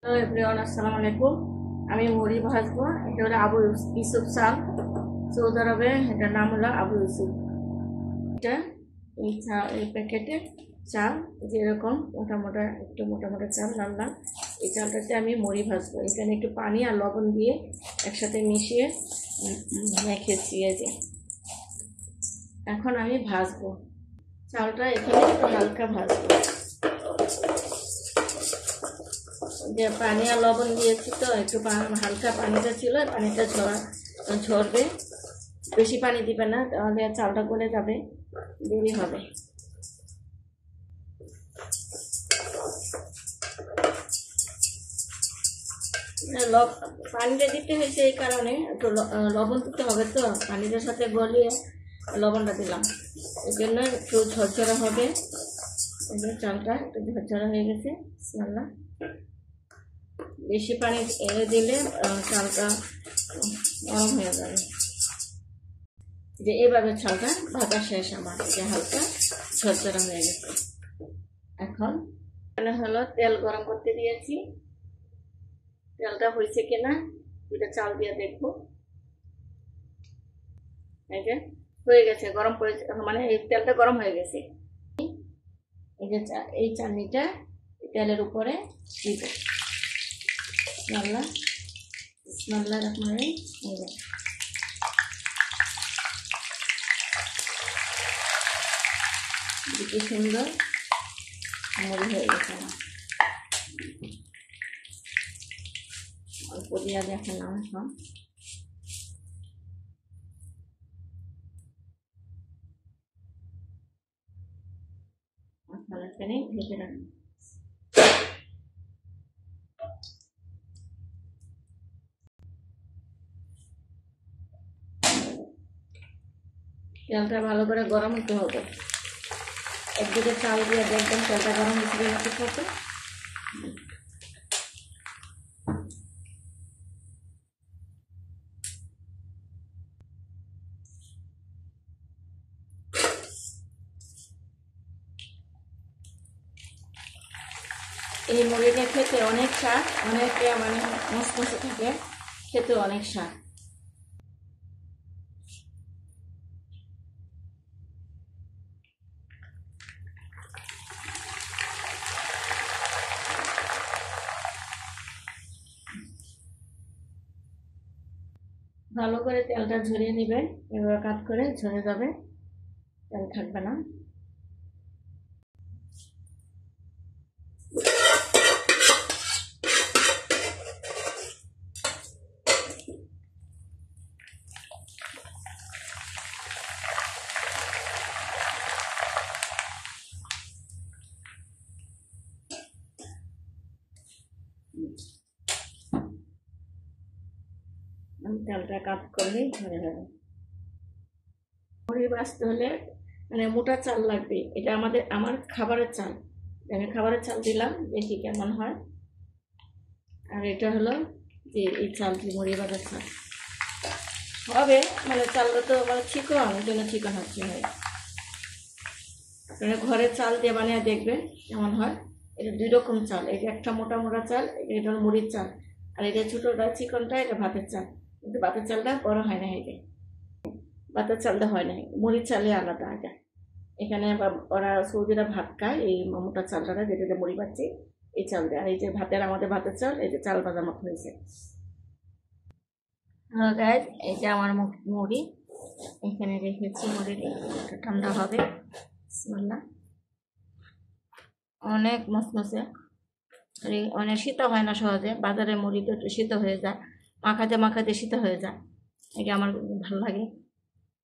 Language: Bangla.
হ্যালো এভরিওয়ান, আসসালামু আলাইকুম। আমি মুড়ি ভাজবো। এটা হলো আবু ইউসুফ চাল, সৌদি আরবে এটার নাম হলো আবু ইউসুফ। এটা এই প্যাকেটে চাল যেরকম মোটা মোটা একটু মোটা মোটা চাল লাল লাল, এই চালটাতে আমি মুড়ি ভাজবো। এখানে একটু পানি আর লবণ দিয়ে একসাথে মিশিয়ে মেখেছি। এই যে এখন আমি ভাজবো চালটা, এখানে একটু হালকা ভাজবো। যে পানি আর লবণ দিয়েছি তো একটু হালকা পানিটা ছিল, পানিটা ঝরবে। বেশি পানি দিবে না, তাহলে চালটা গলে যাবে, দেরি হবে। পানিটা দিতে হয়েছে এই কারণে, একটু লবণ দিতে হবে তো, পানিটার সাথে গলিয়ে লবণটা দিলাম, এই জন্য একটু ঝরঝরা হবে। চালটা একটু ঝরঝরা হয়ে গেছে। বিসমিল্লাহ। বেশি পানি দিলে চালটা গরম হয়ে যাবে। যে এভাবে চালটা ভাজা শেষ আমার, যে হালকা ঝরঝরা হয়ে গেছে। এখন হলো তেল গরম করতে দিয়েছি, তেলটা হয়েছে কিনা এটা চাল দিয়ে দেখবো। এই যে হয়ে গেছে, গরম করে, মানে এই তেলটা গরম হয়ে গেছে। এই যে এই চাটনিটা তেলের উপরে দিব। বিসমিল্লাহ বিসমিল্লাহির রহমানির রহিম। কি সুন্দর মুড়ি হয়ে গেছে আমার। অল্প দিয়া দেখালাম এখন। মশলাখানি ভেজে রাখবো। তেলটা ভালো করে গরম হতে হবে। একদিকে চাল দিয়ে দেখবেন তেলটা গরম হচ্ছে নাকি কত। এই মুড়িটা খেতে অনেক স্বাদ, অনেকে মানে মসমসে থাকে, খেতে অনেক স্বাদ। ভালো করে তেলটা ঝরিয়ে নেবেন, এবার কাট করে ঝরে যাবে, তেল থাকবে না। তেলটা কাট করলেই ঝরে যাবে। মুড়ি ভাজতে হলে মানে মোটা চাল লাগবে। এটা আমার খাবারের চাল, আমি খাবারের চাল দিলাম, দেখি কেমন হয়। আর এটা হলো যে এই চালটি মুড়ি ভাজার চাল হবে, মানে চালটা তো মানে চিকন, ওই জন্য চিকন হচ্ছে হয়। আপনারা ঘরের চাল দিয়ে বানিয়ে দেখবেন কেমন হয়। এটা দুই রকম চাল, এটা একটা মোটা মোটা চাল, এটা হলো মুড়ির চাল, আর এটা ছোটোটা চিকনটা এটা ভাতের চাল। কিন্তু ভাতের চালটা বড় হয় না, এটা ভাতের চালটা হয় না, মুড়ির চালে আলাদা। এটা এখানে ওরা সৌদিরা ভাত খায় এই মোটা চালটা, যেটা মুড়ি পাচ্ছি এই চাল দেয়। আর এই যে আমাদের ভাতের চাল, এই যে চাল ভাজা মতো হয়েছে। গাইজ, এই যে আমার মুড়ি এখানে রেখেছি, মুড়িটা ঠান্ডা হবে। বিসমিল্লাহ। অনেক মসমসে, অনেক শীত হয় না সহজে, বাজারের মুড়ি তো একটু শীত হয়ে যায়, মাখাতে মাখাতে শীত হয়ে যায়। এটা আমার ভালো লাগে।